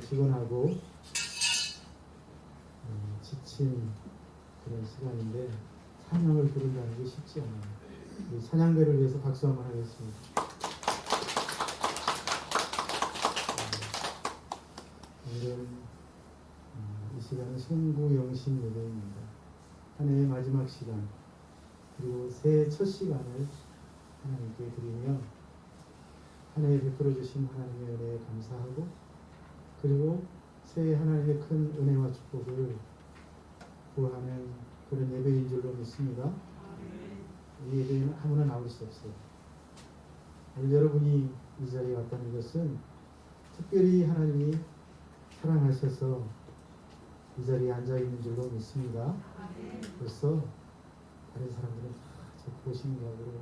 피곤하고 지친 그런 시간인데 찬양을 부른다는 게 쉽지 않아요. 우리 찬양대를 위해서 박수 한번 하겠습니다. 오늘은 이 시간은 송구영신 예배입니다. 한 해의 마지막 시간 그리고 새해 첫 시간을 하나님께 드리며 한 해에 베풀어 주신 하나님의 은혜에 감사하고 그리고 새해 하나님의 큰 은혜와 축복을 구하는 그런 예배인 줄로 믿습니다. 이 예배는 아무나 나올 수 없어요. 오늘 여러분이 이 자리에 왔다는 것은 특별히 하나님이 사랑하셔서 이 자리에 앉아있는 줄로 믿습니다. 벌써 다른 사람들은 저 보신각으로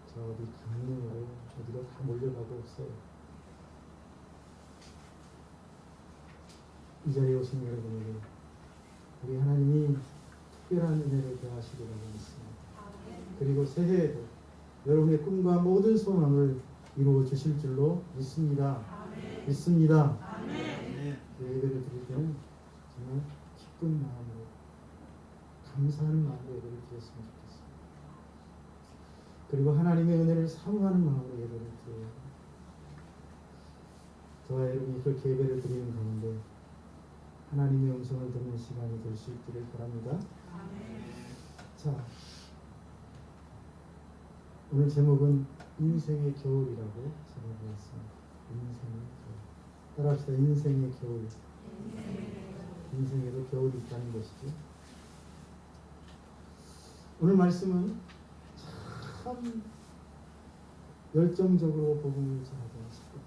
저 어디 강릉으로 어디로 다 몰려가고 없어요. 이 자리에 오신 여러분에게 우리 하나님이 특별한 은혜를 더하시리라고 믿습니다. 그리고 새해에도 여러분의 꿈과 모든 소망을 이루어 주실 줄로 믿습니다. 믿습니다. 예배를 드릴 때는 정말 기쁜 마음으로 감사하는 마음으로 예배를 드렸으면 좋겠습니다. 그리고 하나님의 은혜를 사모하는 마음으로 예배를 드려야 합니다. 저와 여러분이 그렇게 예배를 드리는 가운데 하나님의 음성을 듣는 시간이 될 수 있기를 바랍니다. 자, 오늘 제목은 인생의 겨울이라고 제목하였습니다. 인생의 겨울. 따라합시다. 인생의 겨울. 인생에도 겨울이 있다는 것이죠. 오늘 말씀은 참 열정적으로 복음을 전하던 사도.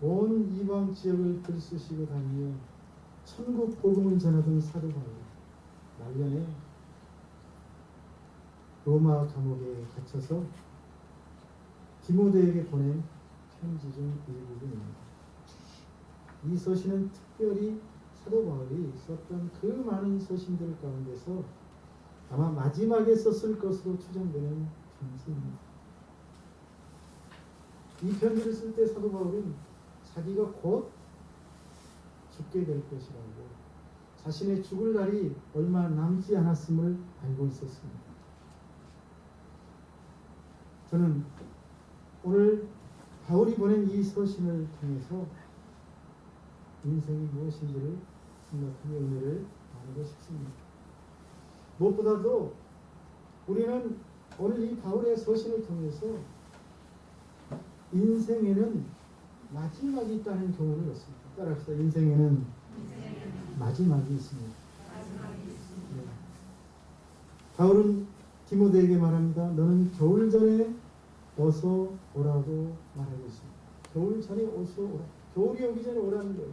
온 이방 지역을 들쑤시고 다니며 천국 복음을 전하던 사도 바울. 말년에 로마 감옥에 갇혀서 디모데에게 보낸 편지 중 일부분입니다. 이 서신은 특별히 사도 바울이 썼던 그 많은 서신들 가운데서 아마 마지막에 썼을 것으로 추정되는 편지입니다. 이 편지를 쓸 때 사도 바울은 자기가 곧 죽게 될 것이라고 자신의 죽을 날이 얼마 남지 않았음을 알고 있었습니다. 저는 오늘 바울이 보낸 이 서신을 통해서 인생이 무엇인지를 생각하며 은혜를 나누고 싶습니다. 무엇보다도 우리는 오늘 이 바울의 서신을 통해서 인생에는 마지막이 있다는 교훈을 얻습니다. 따라합시다. 인생에는 마지막이 있습니다. 네. 바울은 디모데에게 말합니다. 너는 겨울 전에 어서 오라고 말하고 있습니다. 겨울 전에 어서 오라. 겨울이 오기 전에 오라는 거예요.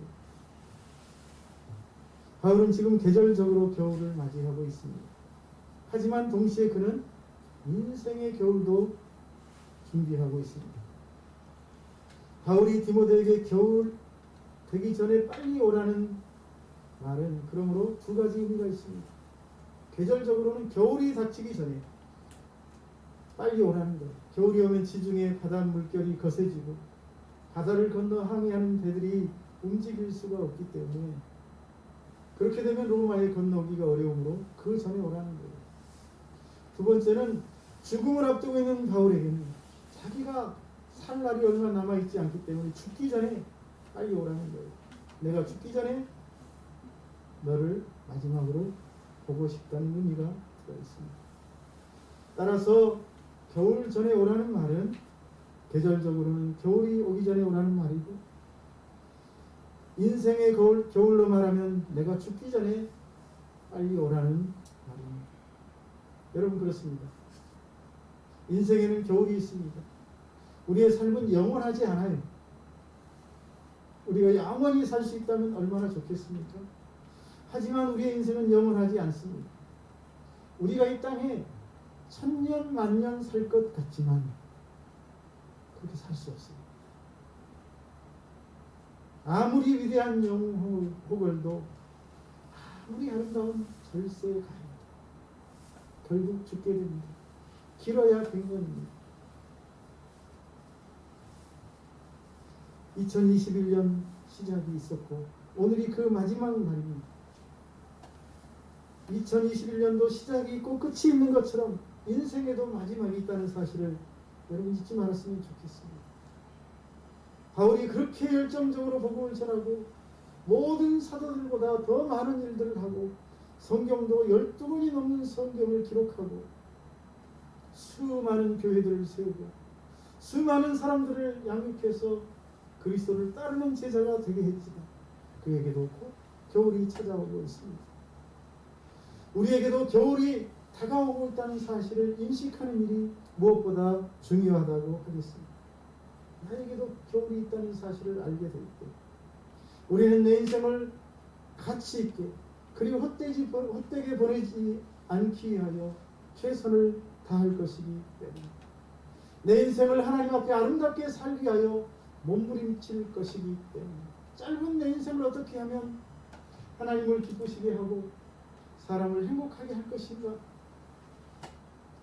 바울은 지금 계절적으로 겨울을 맞이하고 있습니다. 하지만 동시에 그는 인생의 겨울도 준비하고 있습니다. 바울이 디모데에게 겨울 되기 전에 빨리 오라는 말은 그러므로 두 가지 의미가 있습니다. 계절적으로는 겨울이 닥치기 전에 빨리 오라는 것. 겨울이 오면 지중해 바다 물결이 거세지고 바다를 건너 항해하는 배들이 움직일 수가 없기 때문에 그렇게 되면 로마에 건너기가 어려우므로 그 전에 오라는 거예요. 두 번째는 죽음을 앞두고 있는 바울에게는 자기가 살 날이 얼마 남아있지 않기 때문에 죽기 전에 빨리 오라는 거예요. 내가 죽기 전에 너를 마지막으로 보고 싶다는 의미가 들어있습니다. 따라서 겨울 전에 오라는 말은 계절적으로는 겨울이 오기 전에 오라는 말이고 인생의 겨울로 말하면 내가 죽기 전에 빨리 오라는 말입니다. 여러분 그렇습니다. 인생에는 겨울이 있습니다. 우리의 삶은 영원하지 않아요. 우리가 영원히 살 수 있다면 얼마나 좋겠습니까? 하지만 우리의 인생은 영원하지 않습니다. 우리가 이 땅에 천년 만년 살 것 같지만 그렇게 살 수 없습니다. 아무리 위대한 영혼도 아무리 아름다운 절세 가입니다. 결국 죽게 됩니다. 길어야 100년입니다. 2021년 시작이 있었고 오늘이 그 마지막 날입니다. 2021년도 시작이 있고 끝이 있는 것처럼 인생에도 마지막이 있다는 사실을 여러분 잊지 말았으면 좋겠습니다. 바울이 그렇게 열정적으로 복음을 전하고 모든 사도들보다 더 많은 일들을 하고 성경도 12권이 넘는 성경을 기록하고 수많은 교회들을 세우고 수많은 사람들을 양육해서 그리스도를 따르는 제자가 되게 했지만 그에게도 곧 겨울이 찾아오고 있습니다. 우리에게도 겨울이 다가오고 있다는 사실을 인식하는 일이 무엇보다 중요하다고 하겠습니다. 나에게도 겨울이 있다는 사실을 알게 될 때 우리는 내 인생을 가치 있게 그리고 헛되게 보내지 않기 위하여 최선을 다할 것이기 때문에 내 인생을 하나님 앞에 아름답게 살기 위하여 몸부림칠 것이기 때문에 짧은 내 인생을 어떻게 하면 하나님을 기쁘시게 하고 사람을 행복하게 할 것인가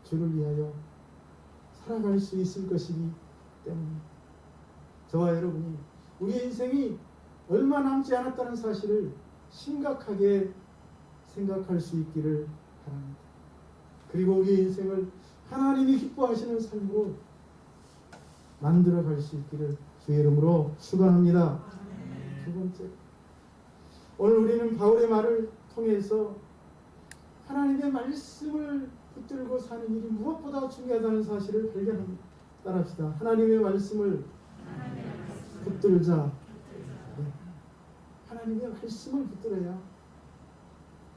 주를 위하여 살아갈 수 있을 것이기 때문에 저와 여러분이 우리의 인생이 얼마 남지 않았다는 사실을 심각하게 생각할 수 있기를 바랍니다. 그리고 우리의 인생을 하나님이 기뻐하시는 삶으로 만들어갈 수 있기를 주의 이름으로 축원합니다. 두 번째, 오늘 우리는 바울의 말을 통해서 하나님의 말씀을 붙들고 사는 일이 무엇보다 중요하다는 사실을 발견합니다. 따라합시다. 하나님의 말씀을 붙들자. 네. 하나님의 말씀을 붙들어야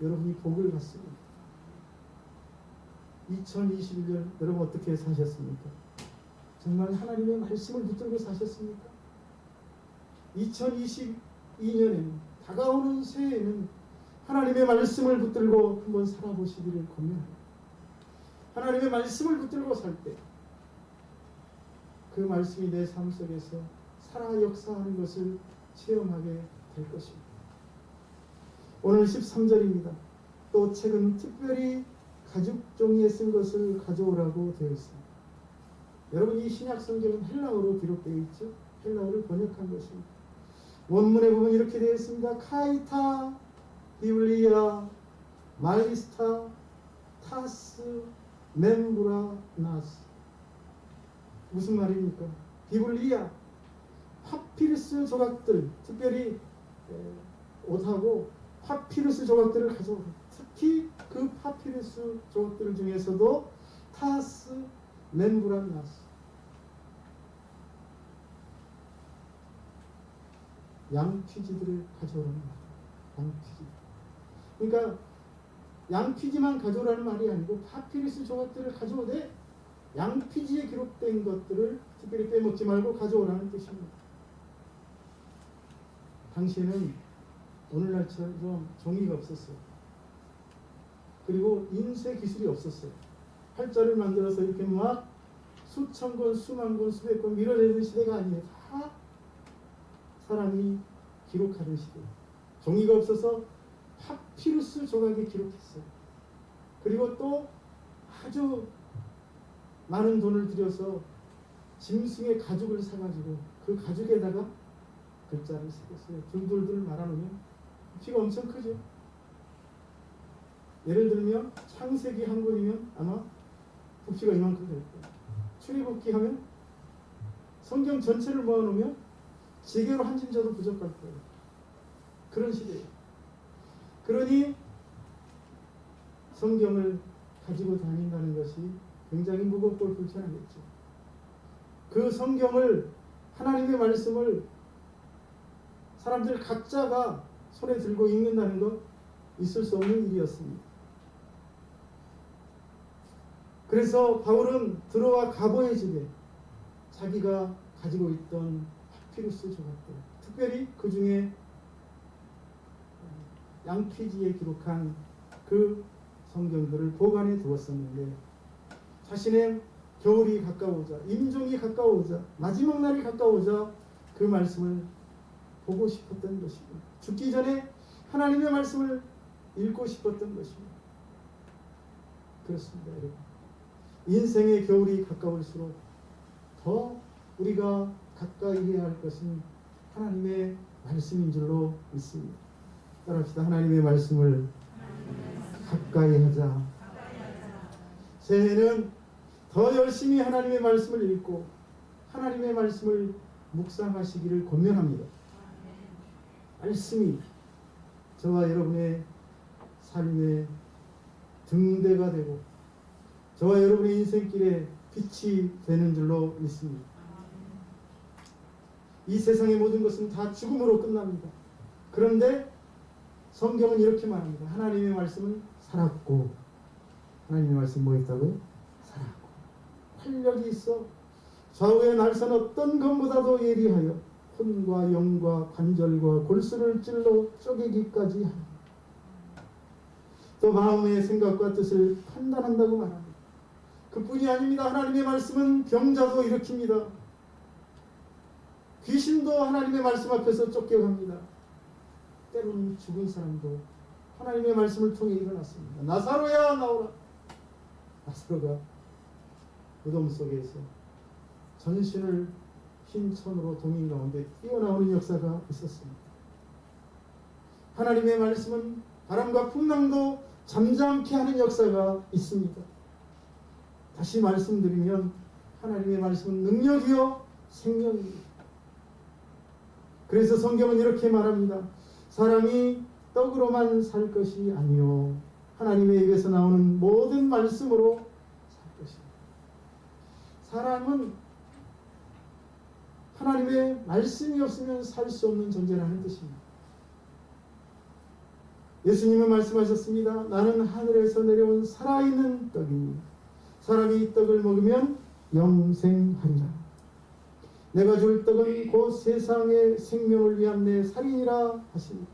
여러분이 복을 받습니다. 2021년 여러분 어떻게 사셨습니까? 정말 하나님의 말씀을 붙들고 사셨습니까? 2022년에는 다가오는 새해에는 하나님의 말씀을 붙들고 한번 살아보시기를 권면합니다. 하나님의 말씀을 붙들고 살 때 그 말씀이 내 삶 속에서 살아 역사하는 것을 체험하게 될 것입니다. 오늘 13절입니다. 또 책은 특별히 가죽 종이에 쓴 것을 가져오라고 되어 있습니다. 여러분 이 신약 성경은 헬라어로 기록되어 있죠. 헬라어를 번역한 것입니다. 원문에 보면 이렇게 되어 있습니다. 카이타 비블리아 마이스타 타스 멤브라 나스. 무슨 말입니까? 비블리아 파피루스 조각들, 특별히 옷하고 파피루스 조각들을 가져오라. 특히 그 파피루스 조각들 중에서도 타스 멤브라 나스, 양피지들을 가져오라는 말이에요. 양피지. 그러니까 양피지만 가져오라는 말이 아니고 파피루스 조각들을 가져오되 양피지에 기록된 것들을 특별히 빼먹지 말고 가져오라는 뜻입니다. 당시에는 오늘날처럼 종이가 없었어요. 그리고 인쇄 기술이 없었어요. 팔자를 만들어서 이렇게 막 수천 권, 수만 권, 수백 권 밀어내는 시대가 아니에요. 다 사람이 기록하는 시대예요. 종이가 없어서 파피루스 조각에 기록했어요. 그리고 또 아주 많은 돈을 들여서 짐승의 가죽을 사가지고 그 가죽에다가 글자를 새겼어요. 둘둘둘 말아놓으면 부피가 엄청 크죠. 예를 들면 창세기 한 권이면 아마 부피가 이만큼 될 거예요. 출애굽기 하면 성경 전체를 모아놓으면 지게로 한 짐 져도 부족할 거예요. 그런 시대예요. 그러니 성경을 가지고 다닌다는 것이 굉장히 무겁고 불편하겠죠. 그 성경을, 하나님의 말씀을 사람들 각자가 손에 들고 읽는다는 건 있을 수 없는 일이었습니다. 그래서 바울은 드로와 가보의 집에 자기가 가지고 있던 파피루스 조각들, 특별히 그 중에 양피지에 기록한 그 성경들을 보관해 두었었는데 자신의 겨울이 가까워오자, 임종이 가까워오자, 마지막 날이 가까워오자 그 말씀을 보고 싶었던 것입니다. 죽기 전에 하나님의 말씀을 읽고 싶었던 것입니다. 그렇습니다, 여러분. 인생의 겨울이 가까울수록 더 우리가 가까이 해야 할 것은 하나님의 말씀인 줄로 믿습니다. 따라합시다. 하나님의 말씀을 가까이 하자. 새해에는 더 열심히 하나님의 말씀을 읽고 하나님의 말씀을 묵상하시기를 권면합니다. 말씀이 저와 여러분의 삶의 등대가 되고 저와 여러분의 인생길에 빛이 되는 줄로 믿습니다. 이 세상의 모든 것은 다 죽음으로 끝납니다. 그런데 성경은 이렇게 말합니다. 하나님의 말씀은 살았고, 하나님의 말씀 뭐 있다고요? 살았고 활력이 있어 좌우의 날선 어떤 것보다도 예리하여 혼과 영과 관절과 골수를 찔러 쪼개기까지 합니다. 또 마음의 생각과 뜻을 판단한다고 말합니다. 그뿐이 아닙니다. 하나님의 말씀은 병자도 일으킵니다. 귀신도 하나님의 말씀 앞에서 쫓겨갑니다. 때로는 죽은 사람도 하나님의 말씀을 통해 일어났습니다. 나사로야 나오라. 나사로가 무덤 속에서 전신을 흰 천으로 동인 가운데 뛰어나오는 역사가 있었습니다. 하나님의 말씀은 바람과 풍랑도 잠잠케 하는 역사가 있습니다. 다시 말씀드리면 하나님의 말씀은 능력이요 생명입니다. 그래서 성경은 이렇게 말합니다. 사람이 떡으로만 살 것이 아니요 하나님의 입에서 나오는 모든 말씀으로 살 것입니다. 사람은 하나님의 말씀이 없으면 살 수 없는 존재라는 뜻입니다. 예수님은 말씀하셨습니다. 나는 하늘에서 내려온 살아있는 떡이니 사람이 이 떡을 먹으면 영생하리라. 내가 줄 떡은 곧 세상의 생명을 위한 내 살이니라 하시니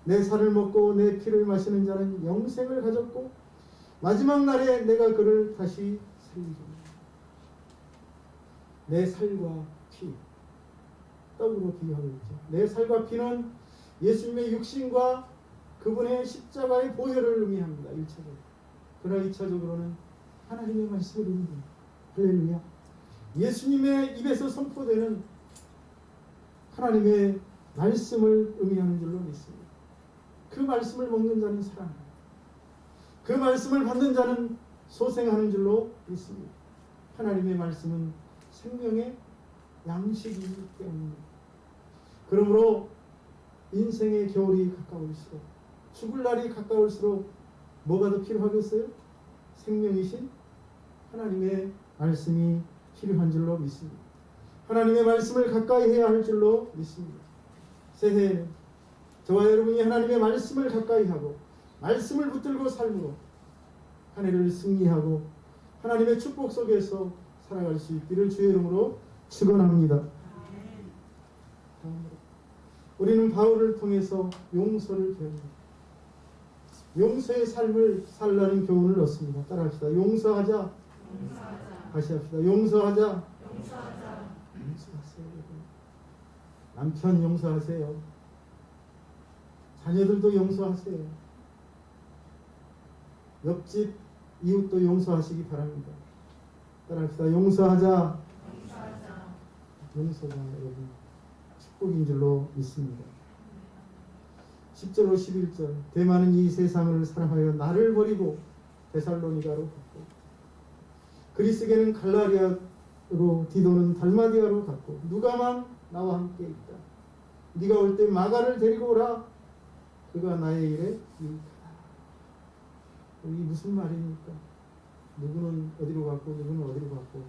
내 살을 먹고 내 피를 마시는 자는 영생을 가졌고 마지막 날에 내가 그를 다시 살리리라. 내 살과 피, 떡으로 비유하고 있죠. 내 살과 피는 예수님의 육신과 그분의 십자가의 보혈을 의미합니다. 1차적으로. 그러나 2차적으로는 하나님의 말씀을 의미합니다. 할렐루야. 예수님의 입에서 선포되는 하나님의 말씀을 의미하는 줄로 믿습니다. 그 말씀을 먹는 자는 살아납니다. 그 말씀을 받는 자는 소생하는 줄로 믿습니다. 하나님의 말씀은 생명의 양식이기 때문입니다. 그러므로 인생의 겨울이 가까울수록 죽을 날이 가까울수록 뭐가 더 필요하겠어요? 생명이신 하나님의 말씀이 필요한 줄로 믿습니다. 하나님의 말씀을 가까이 해야 할 줄로 믿습니다. 새해에는 저와 여러분이 하나님의 말씀을 가까이 하고 말씀을 붙들고 삶으로 한 해를 승리하고 하나님의 축복 속에서 살아갈 수 있기를 주의 이름으로 축원합니다. 우리는 바울을 통해서 용서를 배웁니다. 용서의 삶을 살라는 교훈을 얻습니다. 따라합시다. 용서하자. 다시 합시다. 용서하자. 용서하세요. 남편 용서하세요. 자녀들도 용서하세요. 옆집 이웃도 용서하시기 바랍니다. 따라합시다. 용서하자. 용서가 여러분 축복인 줄로 믿습니다. 10절로 11절 대만은 이 세상을 사랑하여 나를 버리고 데살로니가로 갔고 그리스계는 갈라리아로 디도는 달마디아로 갔고 누가만 나와 함께 있다. 네가 올 때 마가를 데리고 오라. 그가 나의 일에 유익하다. 이게 무슨 말입니까? 누구는 어디로 갔고 누구는 어디로 갔고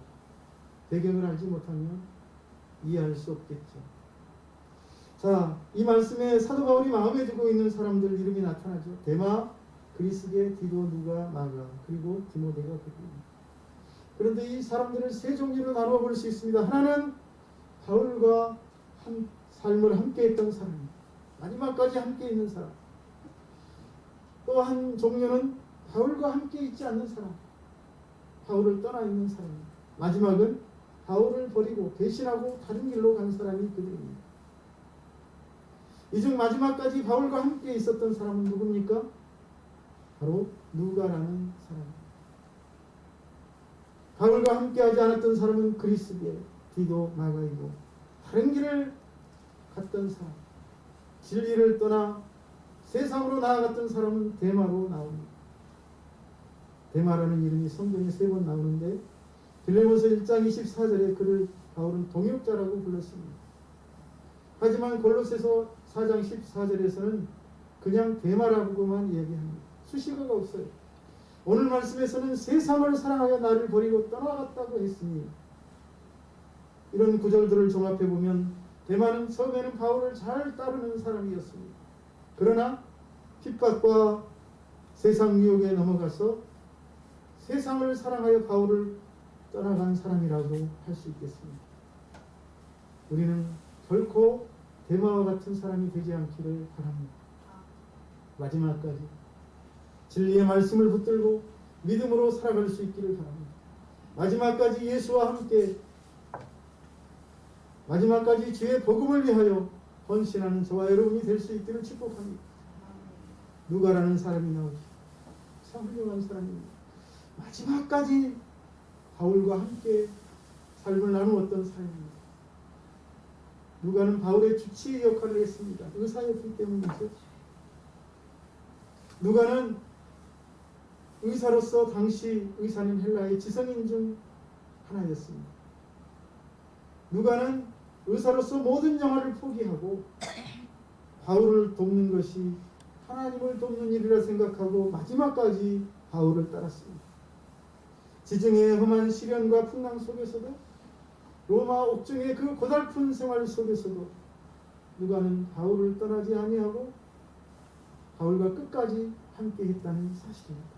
배경을 알지 못하면 이해할 수 없겠죠. 자, 이 말씀에 사도 바울이 마음에 두고 있는 사람들 이름이 나타나죠. 데마, 그리스계, 디도, 누가, 마가, 그리고 디모데가 그들입니다. 그런데 이 사람들을 세 종류로 나누어 볼 수 있습니다. 하나는 바울과 삶을 함께 했던 사람입니다. 마지막까지 함께 있는 사람. 또 한 종류는 바울과 함께 있지 않는 사람. 바울을 떠나 있는 사람입니다. 마지막은 바울을 버리고 배신하고 다른 길로 간 사람이 그들입니다. 이 중 마지막까지 바울과 함께 있었던 사람은 누굽니까? 바로 누가라는 사람입니다. 바울과 함께 하지 않았던 사람은 그리스계, 디도, 마가이고 다른 길을 갔던 사람, 진리를 떠나 세상으로 나아갔던 사람은 데마로 나옵니다. 데마라는 이름이 성경에 3번 나오는데 빌레몬서 1장 24절에 그를 바울은 동역자라고 불렀습니다. 하지만 골로새서 4장 14절에서는 그냥 데마라고만 이야기합니다. 수식어가 없어요. 오늘 말씀에서는 세상을 사랑하여 나를 버리고 떠나갔다고 했으니, 이런 구절들을 종합해보면 데마는 처음에는 바울을 잘 따르는 사람이었습니다. 그러나 핍박과 세상 유혹에 넘어가서 세상을 사랑하여 바울을 떠나간 사람이라고 할 수 있겠습니다. 우리는 결코 데마와 같은 사람이 되지 않기를 바랍니다. 마지막까지 진리의 말씀을 붙들고 믿음으로 살아갈 수 있기를 바랍니다. 마지막까지 예수와 함께, 마지막까지 주의 복음을 위하여 헌신하는 저와 여러분이 될 수 있기를 축복합니다. 누가라는 사람이 나오죠. 참 훌륭한 사람입니다. 마지막까지 바울과 함께 삶을 나누었던 사람입니다. 누가는 바울의 주치의 역할을 했습니다. 의사였기 때문이죠. 누가는 의사로서 당시 의사는 헬라의 지성인 중 하나였습니다. 누가는 의사로서 모든 영화를 포기하고 바울을 돕는 것이 하나님을 돕는 일이라 생각하고 마지막까지 바울을 따랐습니다. 지중해의 험한 시련과 풍랑 속에서도, 로마 옥중의 그 고달픈 생활 속에서도 누가는 바울을 떠나지 아니하고 바울과 끝까지 함께 했다는 사실입니다.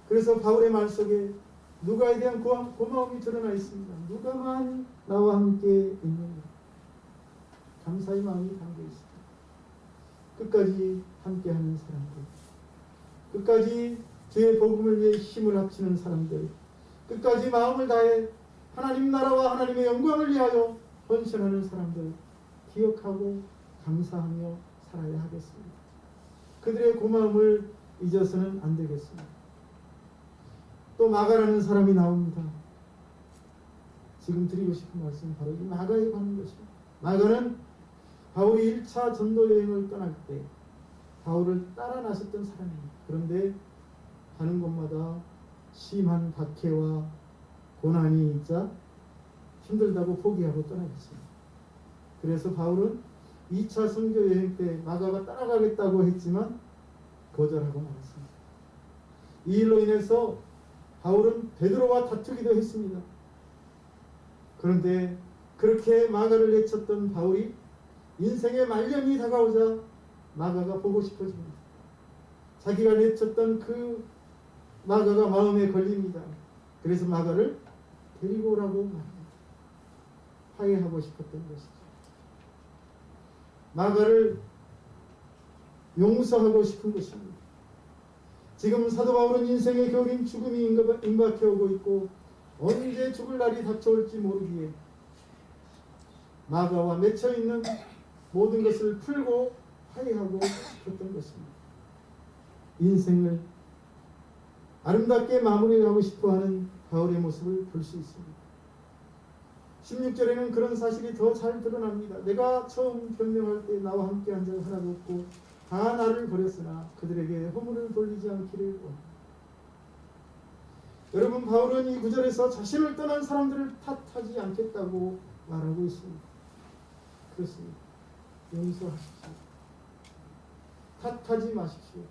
그래서 바울의 말 속에 누가에 대한 고마움이 드러나 있습니다. 누가만 나와 함께 있느냐, 감사의 마음이 담겨 있습니다. 끝까지 함께하는 사람들, 끝까지 주의 복음을 위해 힘을 합치는 사람들, 끝까지 마음을 다해 하나님 나라와 하나님의 영광을 위하여 헌신하는 사람들 기억하고 감사하며 살아야 하겠습니다. 그들의 고마움을 잊어서는 안 되겠습니다. 또 마가라는 사람이 나옵니다. 지금 드리고 싶은 말씀은 바로 이 마가에 관한 것입니다. 마가는 바울이 1차 전도 여행을 떠날 때 바울을 따라 나섰던 사람입니다. 그런데 가는 곳마다 심한 박해와 고난이 있자 힘들다고 포기하고 떠나겠습니다. 그래서 바울은 2차 선교 여행 때 마가가 따라가겠다고 했지만 거절하고 말았습니다. 이 일로 인해서 바울은 베드로와 다투기도 했습니다. 그런데 그렇게 마가를 내쳤던 바울이 인생의 말년이 다가오자 마가가 보고 싶어집니다. 자기가 내쳤던 그 마가가 마음에 걸립니다. 그래서 마가를 데리고 오라고 말합니다. 화해하고 싶었던 것이죠. 마가를 용서하고 싶은 것입니다. 지금 사도 바울은 인생의 겨울인 죽음이 임박해 오고 있고 언제 죽을 날이 닥쳐올지 모르기에 마가와 맺혀있는 모든 것을 풀고 화해하고 싶었던 것입니다. 인생을 아름답게 마무리하고 싶어하는 바울의 모습을 볼 수 있습니다. 16절에는 그런 사실이 더 잘 드러납니다. 내가 처음 변명할 때 나와 함께 한 자 하나도 없고 다 나를 버렸으나 그들에게 허물을 돌리지 않기를 원합니다. 여러분, 바울은 이 구절에서 자신을 떠난 사람들을 탓하지 않겠다고 말하고 있습니다. 그렇습니다. 용서하십시오. 탓하지 마십시오.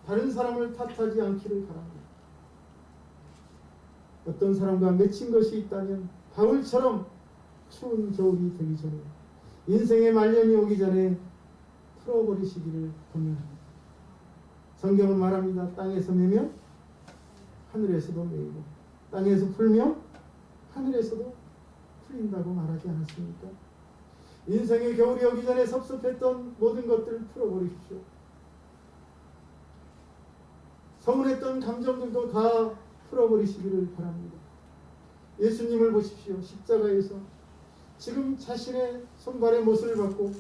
다른 사람을 탓하지 않기를 바랍니다. 어떤 사람과 맺힌 것이 있다면 바울처럼 추운 겨울이 되기 전에, 인생의 말년이 오기 전에 풀어버리시기를 권면합니다. 성경은 말합니다. 땅에서 매면 하늘에서도 매이고 땅에서 풀면 하늘에서도 풀린다고 말하지 않았습니까? 인생의 겨울이 오기 전에 섭섭했던 모든 것들을 풀어버리십시오. 서운했던 감정들도 다 풀어버리시기를 바랍니다. 예수님을 보십시오. 십자가에서 지금 자신의 손발의 못을 받고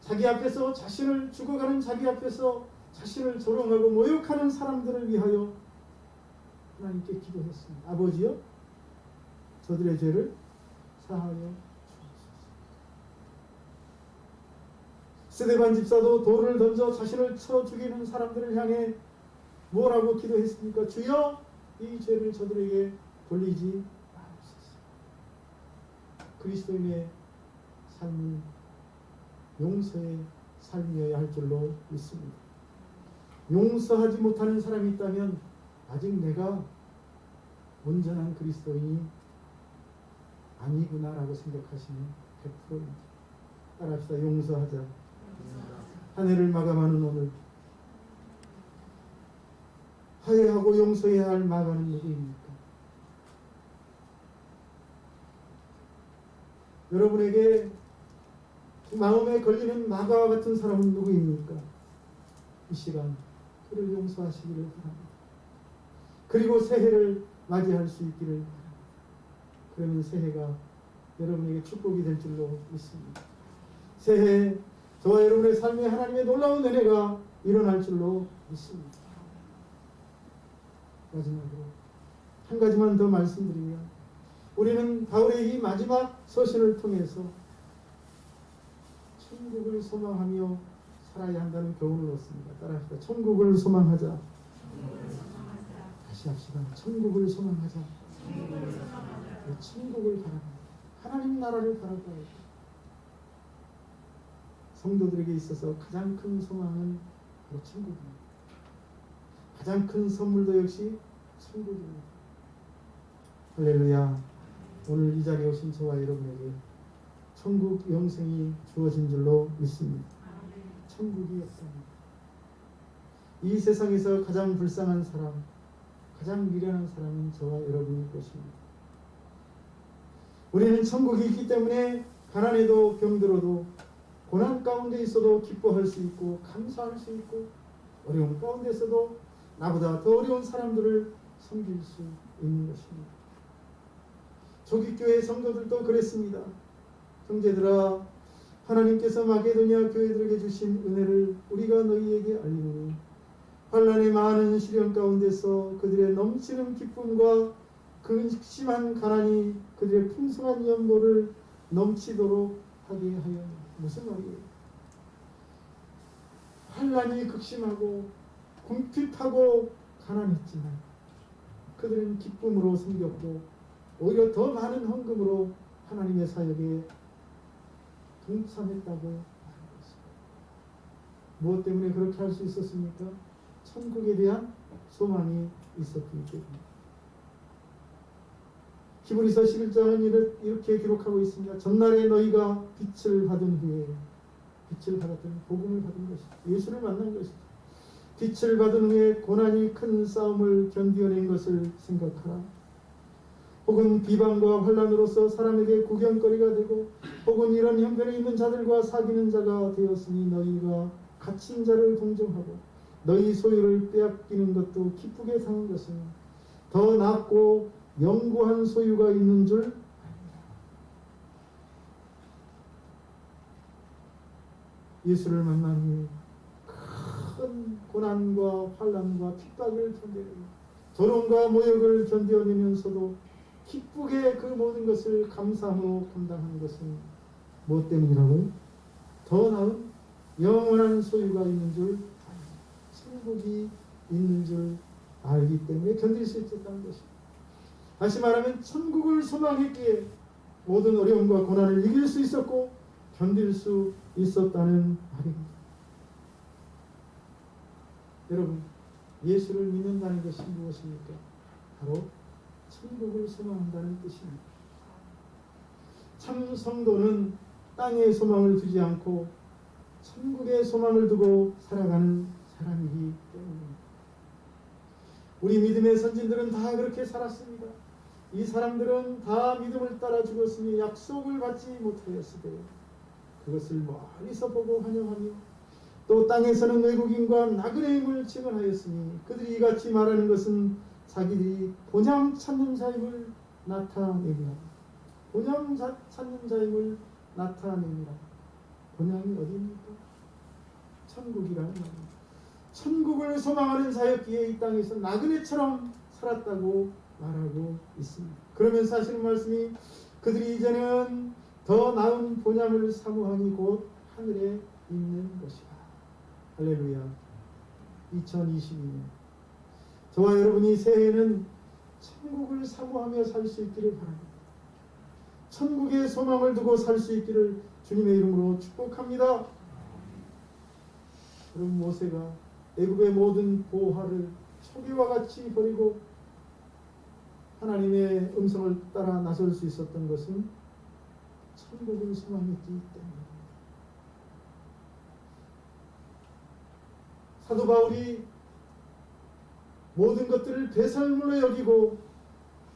자기 앞에서 자신을 죽어가는 자기 앞에서 자신을 조롱하고 모욕하는 사람들을 위하여 하나님께 기도했습니다. 아버지여, 저들의 죄를 사하여 주옵소서. 스데반 집사도 돌을 던져 자신을 쳐 죽이는 사람들을 향해 뭐라고 기도했습니까? 주여 이 죄를 저들에게 돌리지 마옵소서. 그리스도인의 삶은 용서의 삶이어야 할 줄로 믿습니다. 용서하지 못하는 사람이 있다면 아직 내가 온전한 그리스도인이 아니구나라고 생각하시면 100%입니다. 따라합시다. 용서하자. 한 해를 마감하는 오늘 화해하고 용서해야 할 마가는 누구입니까? 여러분에게 마음에 걸리는 마가와 같은 사람은 누구입니까? 이 시간 그를 용서하시기를 바랍니다. 그리고 새해를 맞이할 수 있기를 바랍니다. 그러면 새해가 여러분에게 축복이 될 줄로 믿습니다. 새해 저와 여러분의 삶에 하나님의 놀라운 은혜가 일어날 줄로 믿습니다. 마지막으로 한 가지만 더 말씀드리면 우리는 바울의 이 마지막 서신을 통해서 천국을 소망하며 살아야 한다는 교훈을 얻습니다. 따라합시다. 천국을 소망하자. 다시 합시다. 천국을 소망하자. 천국을 바랍니다. 하나님 나라를 바라봐야 성도들에게 있어서 가장 큰 소망은 바로 천국입니다. 가장 큰 선물도 역시 천국입니다. 할렐루야. 오늘 이 자리에 오신 저와 여러분에게 천국 영생이 주어진 줄로 믿습니다. 천국이 없습니다. 이 세상에서 가장 불쌍한 사람, 가장 미련한 사람은 저와 여러분일 것입니다. 우리는 천국이 있기 때문에 가난해도 병들어도 고난 가운데 있어도 기뻐할 수 있고 감사할 수 있고 어려운 가운데 있어도 나보다 더 어려운 사람들을 섬길 수 있는 것입니다. 조기교회 성도들도 그랬습니다. 형제들아, 하나님께서 마게도냐 교회들에게 주신 은혜를 우리가 너희에게 알리노니 환난의 많은 시련 가운데서 그들의 넘치는 기쁨과 극심한 가난이 그들의 풍성한 연고를 넘치도록 하게 하여. 무슨 말이에요? 환난이 극심하고 궁핍하고 가난했지만 그들은 기쁨으로 섬겼고 오히려 더 많은 헌금으로 하나님의 사역에 동참했다고 말한 것입니다. 무엇 때문에 그렇게 할 수 있었습니까? 천국에 대한 소망이 있었기 때문입니다. 히브리서 11장은 이렇게 기록하고 있습니다. 전날에 너희가 빛을 받은 후에 빛을 받았더니 복음을 받은 것이다. 예수를 만난 것이다. 빛을 받은 후에 고난이 큰 싸움을 견디어낸 것을 생각하라. 혹은 비방과 환난으로서 사람에게 구경거리가 되고 혹은 이런 형편에 있는 자들과 사귀는 자가 되었으니 너희가 갇힌 자를 동정하고 너희 소유를 빼앗기는 것도 기쁘게 당한 것은 더 낫고 영구한 소유가 있는 줄 압니다. 예수를 만난 후에 큰 고난과 환난과 핍박을 견뎌내고 조롱과 모욕을 견뎌내면서도 기쁘게 그 모든 것을 감사하고 감당하는 것은 무엇 때문이라고요? 더 나은 영원한 소유가 있는 줄 압니다. 천국이 있는 줄 알기 때문에 견딜 수 있었다는 것입니다. 다시 말하면 천국을 소망했기에 모든 어려움과 고난을 이길 수 있었고 견딜 수 있었다는 말입니다. 여러분, 예수를 믿는다는 것이 무엇입니까? 바로 천국을 소망한다는 뜻입니다. 참 성도는 땅에 소망을 두지 않고 천국에 소망을 두고 살아가는 사람이기 때문입니다. 우리 믿음의 선진들은 다 그렇게 살았습니다. 이 사람들은 다 믿음을 따라 죽었으니 약속을 받지 못하였으되 그것을 멀리서 보고 환영하며 또 땅에서는 외국인과 나그네 임을 증언하였으니 그들이 이같이 말하는 것은 자기들이 본향 찾는 자임을 나타내니라. 본향 찾는 자임을 나타내니라. 본향이 어디입니까? 천국이라는 말입니다. 천국을 소망하는 자였기에 이 땅에서 나그네처럼 살았다고 말하고 있습니다. 그러면서 하시는 말씀이 그들이 이제는 더 나은 본향을 사모하니 곧 하늘의 있는 것이다. 할렐루야. 2022년 저와 여러분이 새해에는 천국을 사모하며 살 수 있기를 바랍니다. 천국의 소망을 두고 살 수 있기를 주님의 이름으로 축복합니다. 그럼 모세가 애굽의 모든 보화를 초기와 같이 버리고 하나님의 음성을 따라 나설 수 있었던 것은 천국을 소망했기 때문입니다. 사도 바울이 모든 것들을 배설물로 여기고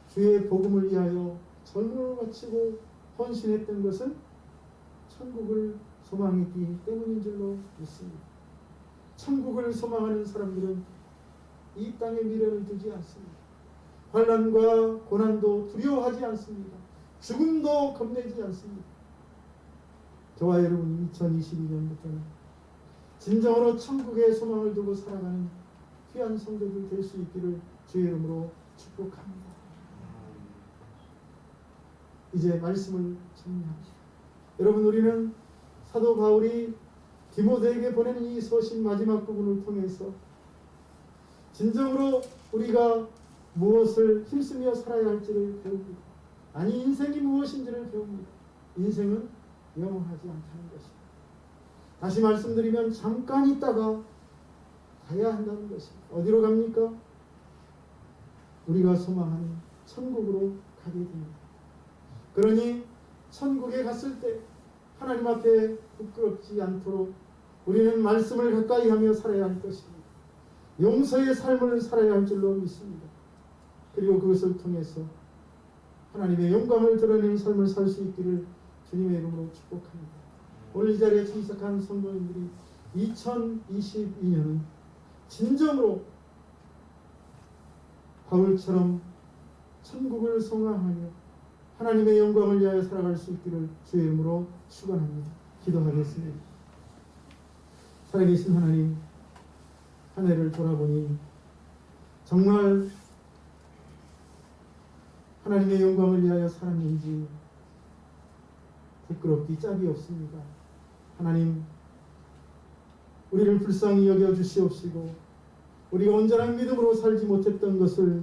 주의 복음을 위하여 젊음을 바치고 헌신했던 것은 천국을 소망했기 때문인 줄로 믿습니다. 천국을 소망하는 사람들은 이 땅의 미래를 두지 않습니다. 환난과 고난도 두려워하지 않습니다. 죽음도 겁내지 않습니다. 저와 여러분이 2022년부터는 진정으로 천국의 소망을 두고 살아가는 귀한 성도들 될 수 있기를 주의 이름으로 축복합니다. 이제 말씀을 정리합니다. 여러분, 우리는 사도 바울이 디모데에게 보내는 이 서신 마지막 부분을 통해서 진정으로 우리가 무엇을 힘쓰며 살아야 할지를 배웁니다. 아니, 인생이 무엇인지를 배웁니다. 인생은 영원하지 않다는 것입니다. 다시 말씀드리면 잠깐 있다가 가야 한다는 것입니다. 어디로 갑니까? 우리가 소망하는 천국으로 가게 됩니다. 그러니 천국에 갔을 때 하나님 앞에 부끄럽지 않도록 우리는 말씀을 가까이 하며 살아야 할 것입니다. 용서의 삶을 살아야 할 줄로 믿습니다. 그리고 그것을 통해서 하나님의 영광을 드러내는 삶을 살 수 있기를 주님의 이름으로 축복합니다. 오늘 이 자리에 참석한 성도님들이 2022년은 진정으로 바울처럼 천국을 소망하며 하나님의 영광을 위하여 살아갈 수 있기를 주의 이름으로 축원합니다. 기도하겠습니다. 살아계신 하나님, 한 해를 돌아보니 정말 하나님의 영광을 위하여 살았는지 부끄럽기 짝이 없습니다. 하나님, 우리를 불쌍히 여겨 주시옵시고 우리가 온전한 믿음으로 살지 못했던 것을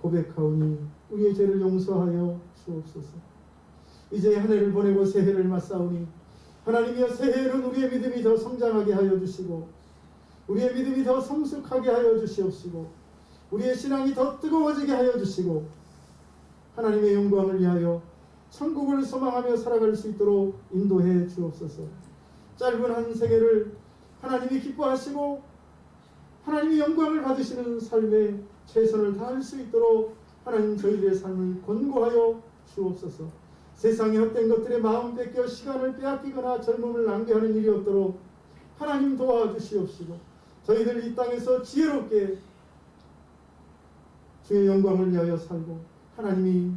고백하오니 우리의 죄를 용서하여 주옵소서. 이제 한 해를 보내고 새해를 맞사오니 하나님이여, 새해에는 우리의 믿음이 더 성장하게 하여 주시고 우리의 믿음이 더 성숙하게 하여 주시옵시고 우리의 신앙이 더 뜨거워지게 하여 주시고 하나님의 영광을 위하여 천국을 소망하며 살아갈 수 있도록 인도해 주옵소서. 짧은 한 생애를 하나님이 기뻐하시고 하나님이 영광을 받으시는 삶에 최선을 다할 수 있도록 하나님 저희들의 삶을 권고하여 주옵소서. 세상의 헛된 것들에 마음 뺏겨 시간을 빼앗기거나 젊음을 낭비하는 일이 없도록 하나님 도와주시옵시고 저희들 이 땅에서 지혜롭게 주의 영광을 위하여 살고 하나님이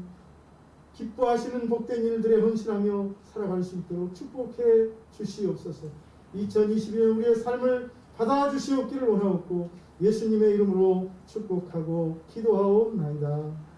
기뻐하시는 복된 일들에 헌신하며 살아갈 수 있도록 축복해 주시옵소서. 2022년 우리의 삶을 받아주시옵기를 원하옵고 예수님의 이름으로 축복하고 기도하옵나이다.